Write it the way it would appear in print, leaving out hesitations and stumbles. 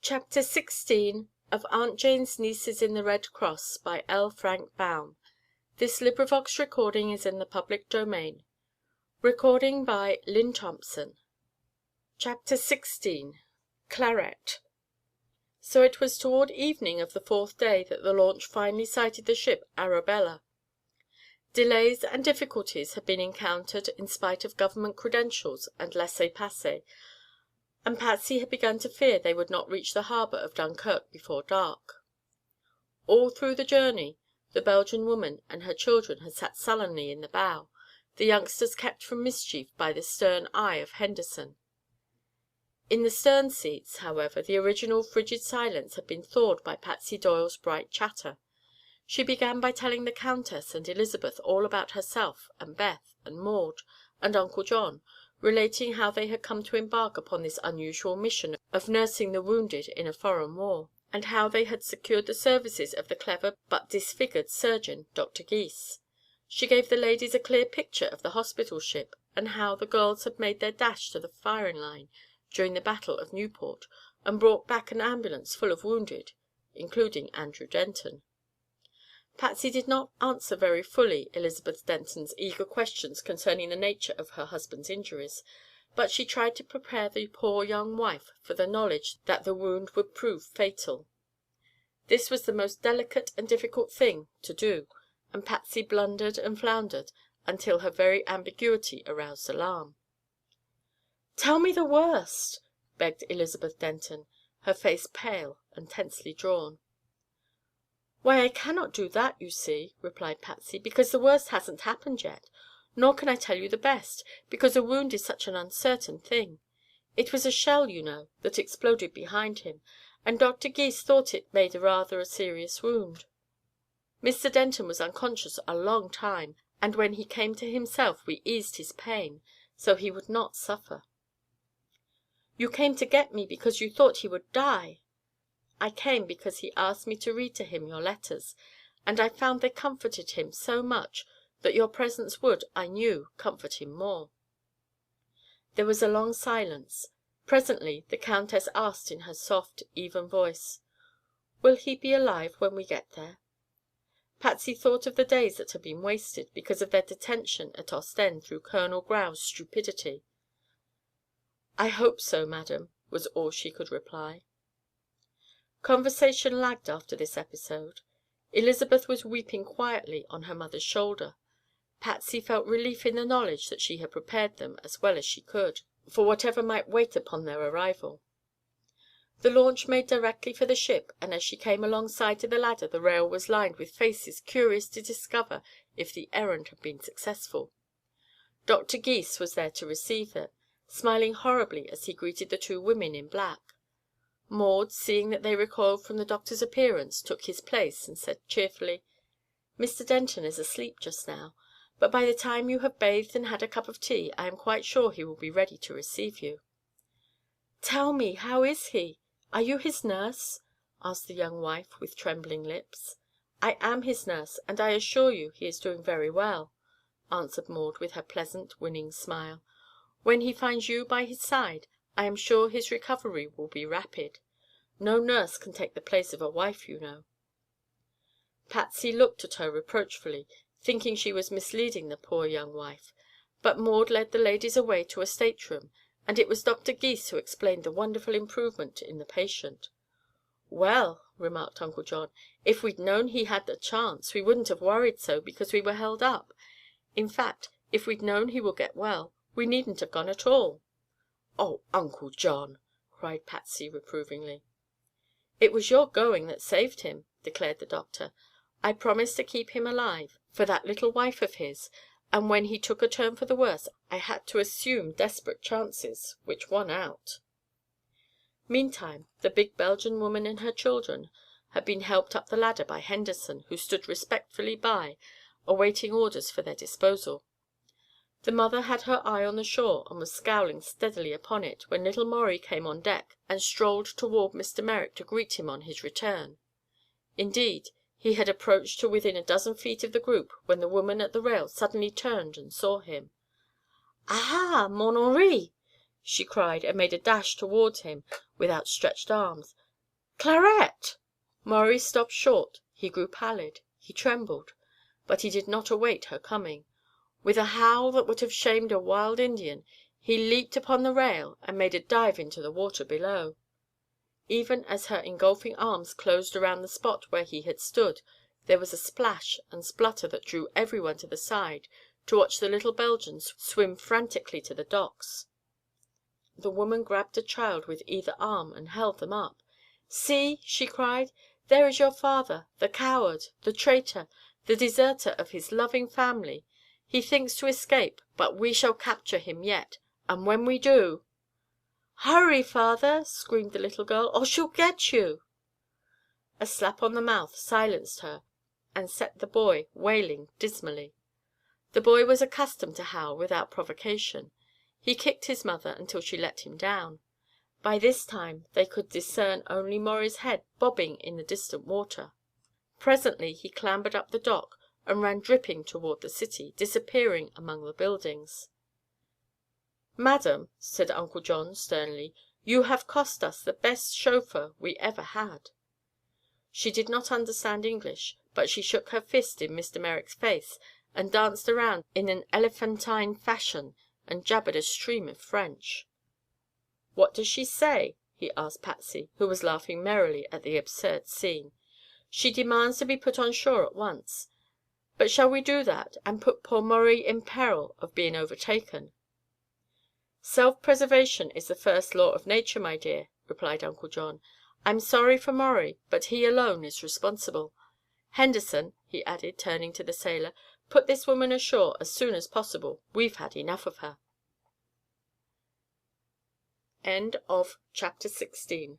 CHAPTER XVI of Aunt Jane's Nieces in the Red Cross by L. Frank Baum. This recording is in the public domain. Recording by Lynn Thompson. Chapter 16 Clarette. So it was toward evening of the fourth day that the launch finally sighted the ship Arabella. Delays and difficulties had been encountered in spite of government credentials and laissez-passer, and Patsy had begun to fear they would not reach the harbor of Dunkirk before dark. All through the journey the Belgian woman and her children had sat sullenly in the bow, the youngsters kept from mischief by the stern eye of Henderson. In the stern seats, however, the original frigid silence had been thawed by Patsy Doyle's bright chatter. She began by telling the Countess and Elizabeth all about herself and Beth and Maud and Uncle John, relating how they had come to embark upon this unusual mission of nursing the wounded in a foreign war, and how they had secured the services of the clever but disfigured surgeon, Dr. Gys. She gave the ladies a clear picture of the hospital ship, and how the girls had made their dash to the firing line during the Battle of Nieuport and brought back an ambulance full of wounded, including Andrew Denton. Patsy did not answer very fully Elizabeth Denton's eager questions concerning the nature of her husband's injuries, but she tried to prepare the poor young wife for the knowledge that the wound would prove fatal. This was the most delicate and difficult thing to do, and Patsy blundered and floundered until her very ambiguity aroused alarm. "Tell me the worst," begged Elizabeth Denton, her face pale and tensely drawn. "Why, I cannot do that, you see," replied Patsy, "because the worst hasn't happened yet. Nor can I tell you the best, because a wound is such an uncertain thing. It was a shell, you know, that exploded behind him, and Dr. Gys thought it made rather a serious wound. Mr. Denton was unconscious a long time, and when he came to himself we eased his pain, so he would not suffer." "You came to get me because you thought he would die." "I came because he asked me to read to him your letters, and I found they comforted him so much that your presence would, I knew, comfort him more." There was a long silence. Presently the Countess asked in her soft, even voice: "Will he be alive when we get there?" Patsy thought of the days that had been wasted because of their detention at Ostend through Colonel Grau's stupidity. "I hope so, madam," was all she could reply. Conversation lagged after this episode. Elizabeth was weeping quietly on her mother's shoulder. Patsy felt relief in the knowledge that she had prepared them as well as she could for whatever might wait upon their arrival. The launch made directly for the ship, and as she came alongside to the ladder the rail was lined with faces curious to discover if the errand had been successful. Dr. Gys was there to receive them, smiling horribly as he greeted the two women in black. Maud, seeing that they recoiled from the doctor's appearance, took his place and said cheerfully: "Mr. Denton is asleep just now, but by the time you have bathed and had a cup of tea I am quite sure he will be ready to receive you." "Tell me, how is he? Are you his nurse?" asked the young wife with trembling lips. "I am his nurse, and I assure you he is doing very well," answered Maud with her pleasant, winning smile. "When he finds you by his side I am sure his recovery will be rapid. No nurse can take the place of a wife, you know." Patsy looked at her reproachfully, thinking she was misleading the poor young wife, but Maud led the ladies away to a stateroom, and it was Dr. Gys who explained the wonderful improvement in the patient. "Well," remarked Uncle John, "if we'd known he had a chance we wouldn't have worried so because we were held up. In fact, if we'd known he would get well we needn't have gone at all." "Oh, Uncle John!" cried Patsy reprovingly. "It was your going that saved him," declared the doctor. "I promised to keep him alive for that little wife of his, and when he took a turn for the worse I had to assume desperate chances, which won out." Meantime the big Belgian woman and her children had been helped up the ladder by Henderson, who stood respectfully by, awaiting orders for their disposal. The mother had her eye on the shore and was scowling steadily upon it when little Maury came on deck and strolled toward Mr. Merrick to greet him on his return. Indeed, he had approached to within a dozen feet of the group when the woman at the rail suddenly turned and saw him. "Ah, mon Henri!" she cried, and made a dash toward him with outstretched arms. Clarette!" Maurie stopped short. He grew pallid. He trembled. But he did not await her coming. With a howl that would have shamed a wild Indian, he leaped upon the rail and made a dive into the water below. Even as her engulfing arms closed around the spot where he had stood, there was a splash and splutter that drew everyone to the side to watch the little Belgian swim frantically to the docks. The woman grabbed the child with either arm and held them up. "See!" she cried. "There is your father, the coward, the traitor, the deserter of his loving family. He thinks to escape, but we shall capture him yet, and when we do—" "Hurry, father!" screamed the little girl, "or she'll get you!" A slap on the mouth silenced her and set the boy wailing dismally. The boy was accustomed to howl without provocation. He kicked his mother until she let him down. By this time they could discern only Maurie's head bobbing in the distant water. Presently he clambered up the dock and ran dripping toward the city, disappearing among the buildings. "Madam," said Uncle John sternly, "you have cost us the best chauffeur we ever had." She did not understand English, but she shook her fist in Mr. Merrick's face and danced around in an elephantine fashion and jabbered a stream of French. "What does she say?" he asked Patsy, who was laughing merrily at the absurd scene. "She demands to be put on shore at once. But shall we do that and put poor Maurie in peril of being overtaken?" "Self-preservation is the first law of nature, my dear," replied Uncle John. "I'm sorry for Maurie, but he alone is responsible. Henderson," he added, turning to the sailor, "put this woman ashore as soon as possible. We've had enough of her." CHAPTER 17